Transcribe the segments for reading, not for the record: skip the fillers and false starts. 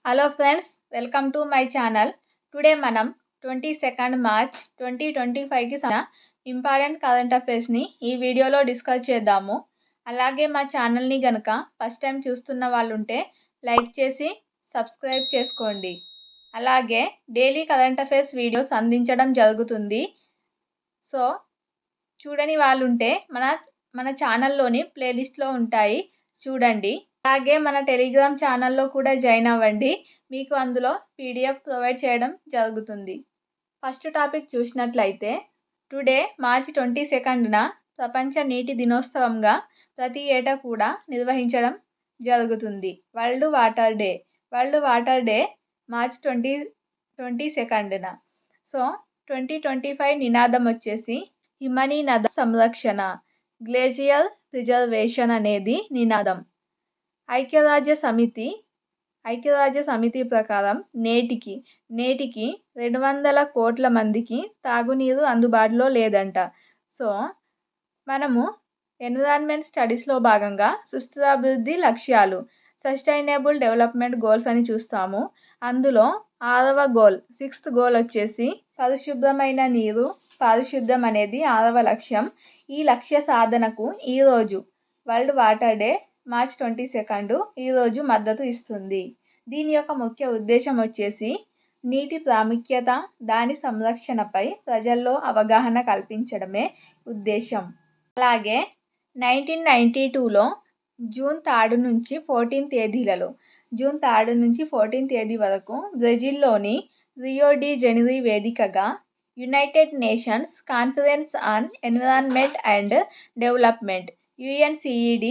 Hello friends, welcome to my channel. Today మనం 22 March 2025కి important current అఫైర్స్ని ఈ వీడియోలో discuss చేద్దాము. అలాగే మా ఛానల్ని కనుక ఫస్ట్ టైం చూస్తున్న వాళ్ళు ఉంటే లైక్ చేసి సబ్స్క్రైబ్ చేసుకోండి. అలాగే డైలీ కరెంట్ అఫైర్స్ వీడియోస్ అందించడం జరుగుతుంది. సో చూడని వాళ్ళు ఉంటే మన ఛానల్లోని ప్లేలిస్ట్లో ఉంటాయి, చూడండి. అలాగే మన టెలిగ్రామ్ ఛానల్లో కూడా జాయిన్ అవ్వండి, మీకు అందులో పీడిఎఫ్ ప్రొవైడ్ చేయడం జరుగుతుంది. ఫస్ట్ టాపిక్ చూసినట్లయితే టుడే మార్చి 22న ప్రపంచ నీటి దినోత్సవంగా ప్రతి ఏటా కూడా నిర్వహించడం జరుగుతుంది. వరల్డ్ వాటర్ డే మార్చి 22న. సో 2025 నినాదం వచ్చేసి హిమనీ నద సంరక్షణ, గ్లేజియర్ ప్రిజర్వేషన్ అనేది నినాదం. ఐక్యరాజ్య సమితి ప్రకారం నేటికి 200 కోట్ల మందికి తాగునీరు అందుబాటులో లేదంట. సో మనము ఎన్విరాన్మెంట్ స్టడీస్లో భాగంగా సుస్థిరాభివృద్ధి లక్ష్యాలు, సస్టైనబుల్ డెవలప్మెంట్ గోల్స్ అని చూస్తాము. అందులో 6వ గోల్, 6th గోల్ వచ్చేసి పరిశుభ్రమైన నీరు, పారిశుద్ధ్యం అనేది 6వ లక్ష్యం. ఈ లక్ష్య సాధనకు ఈరోజు వరల్డ్ వాటర్ డే మార్చి 22 ఈరోజు మద్దతు ఇస్తుంది. దీని యొక్క ముఖ్య ఉద్దేశం వచ్చేసి నీటి ప్రాముఖ్యత, దాని సంరక్షణపై ప్రజల్లో అవగాహన కల్పించడమే ఉద్దేశం. అలాగే 1992లో జూన్ 3 నుంచి 14 తేదీలలో జూన్ 3 నుంచి 14 తేదీ వరకు బ్రెజిల్లోని రియో డి జెనిరో వేదికగా United nations conference on environment and development UNCED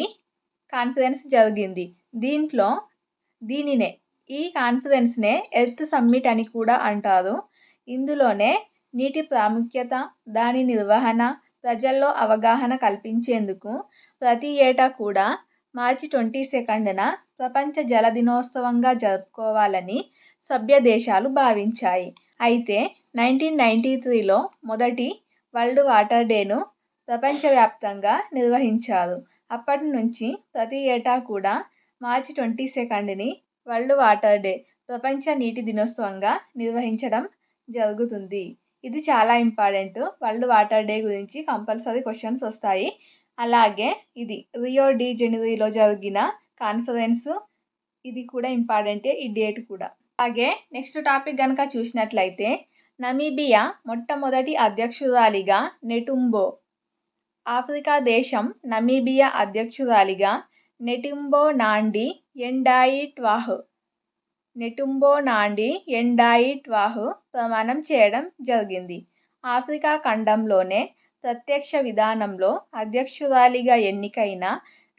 conference జరిగింది. ఈ కాన్ఫరెన్స్నే ఎర్త్ సమ్మిట్ అని కూడా అంటారు. ఇందులోనే నీటి ప్రాముఖ్యత, దాని నిర్వహణ, ప్రజల్లో అవగాహన కల్పించేందుకు ప్రతి ఏటా కూడా మార్చి 22న ప్రపంచ జల దినోత్సవంగా జరుపుకోవాలని సభ్య దేశాలు భావించాయి. అయితే 1993లో మొదటి వరల్డ్ వాటర్ డేను ప్రపంచవ్యాప్తంగా నిర్వహించారు. అప్పటి నుంచి ప్రతి ఏటా కూడా మార్చి 22ని వరల్డ్ వాటర్ డే, ప్రపంచ నీటి దినోత్సవంగా నిర్వహించడం జరుగుతుంది. ఇది చాలా ఇంపార్టెంట్. వరల్డ్ వాటర్ డే గురించి కంపల్సరీ క్వశ్చన్స్ వస్తాయి. అలాగే ఇది రియో డి జెనిరోలో జరిగిన కాన్ఫరెన్స్, ఇది కూడా ఇంపార్టెంటే, ఈ డేట్ కూడా. అలాగే నెక్స్ట్ టాపిక్ కనుక చూసినట్లయితే నమీబియా మొట్టమొదటి అధ్యక్షురాలిగా నెటుంబో, ఆఫ్రికా దేశం నమీబియా అధ్యక్షురాలిగా నెటుంబో నాండి ఎండాయి-ట్వాహ్ ప్రమాణం చేయడం జరిగింది. ఆఫ్రికా ఖండంలోనే ప్రత్యక్ష విధానంలో అధ్యక్షురాలిగా ఎన్నికైన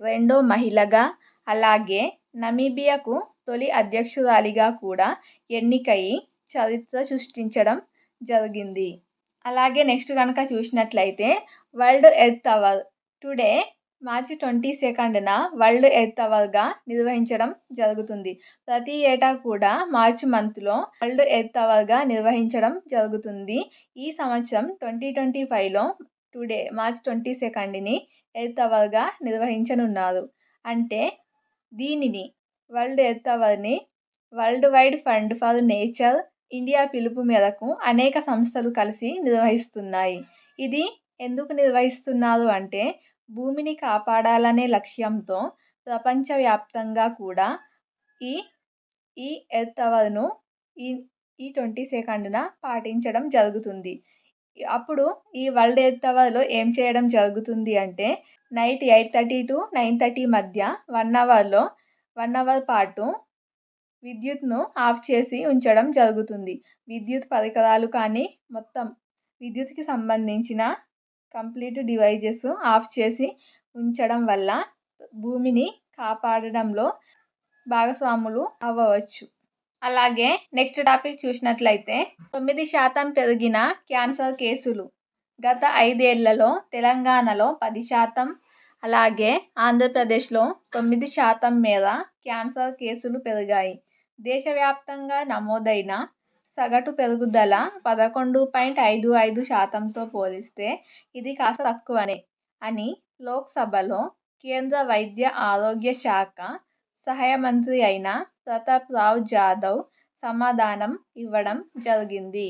రెండో మహిళగా, అలాగే నమీబియాకు తొలి అధ్యక్షురాలిగా కూడా ఎన్నికయి చరిత్ర సృష్టించడం జరిగింది. అలాగే నెక్స్ట్ కనుక చూసినట్లయితే వరల్డ్ ఎర్త్ అవర్, టుడే మార్చి 22న వరల్డ్ ఎర్త్ అవర్గా నిర్వహించడం జరుగుతుంది. ప్రతి ఏటా కూడా మార్చి మంత్లో వరల్డ్ ఎర్త్ అవర్గా నిర్వహించడం జరుగుతుంది. ఈ సంవత్సరం 2025లో టుడే మార్చి 22ని ఎర్త్ అవర్గా నిర్వహించనున్నారు. అంటే దీనిని వరల్డ్ ఎర్త్ అవర్ని world wide fund for nature India పిలుపు మేరకు అనేక సంస్థలు కలిసి నిర్వహిస్తున్నాయి. ఇది ఎందుకు నిర్వహిస్తున్నారు అంటే భూమిని కాపాడాలనే లక్ష్యంతో ప్రపంచవ్యాప్తంగా కూడా ఈ ఎర్త్ అవర్ను ఈ 22న పాటించడం జరుగుతుంది. అప్పుడు ఈ వరల్డ్ ఎర్త్ అవర్లో ఏం చేయడం జరుగుతుంది అంటే నైట్ 8:30 to 9:30 మధ్య 1 అవర్ పాటు విద్యుత్ను ఆఫ్ చేసి ఉంచడం జరుగుతుంది. విద్యుత్ పరికరాలు కానీ మొత్తం విద్యుత్కి సంబంధించిన కంప్లీట్ డివైజెస్ ఆఫ్ చేసి ఉంచడం వల్ల భూమిని కాపాడడంలో భాగస్వాములు అవ్వవచ్చు. అలాగే నెక్స్ట్ టాపిక్ చూసినట్లయితే 9% పెరిగిన క్యాన్సర్ కేసులు. గత 5 ఏళ్లలో తెలంగాణలో 10%, అలాగే ఆంధ్రప్రదేశ్లో 9% మేర క్యాన్సర్ కేసులు పెరిగాయి. దేశవ్యాప్తంగా నమోదైన సగటు పెరుగుదల 11.55%తో పోలిస్తే ఇది కాస్త తక్కువనే అని లోక్సభలో కేంద్ర వైద్య ఆరోగ్య శాఖ సహాయ మంత్రి అయిన ప్రతాప్ రావ్ జాదవ్ సమాధానం ఇవ్వడం జరిగింది.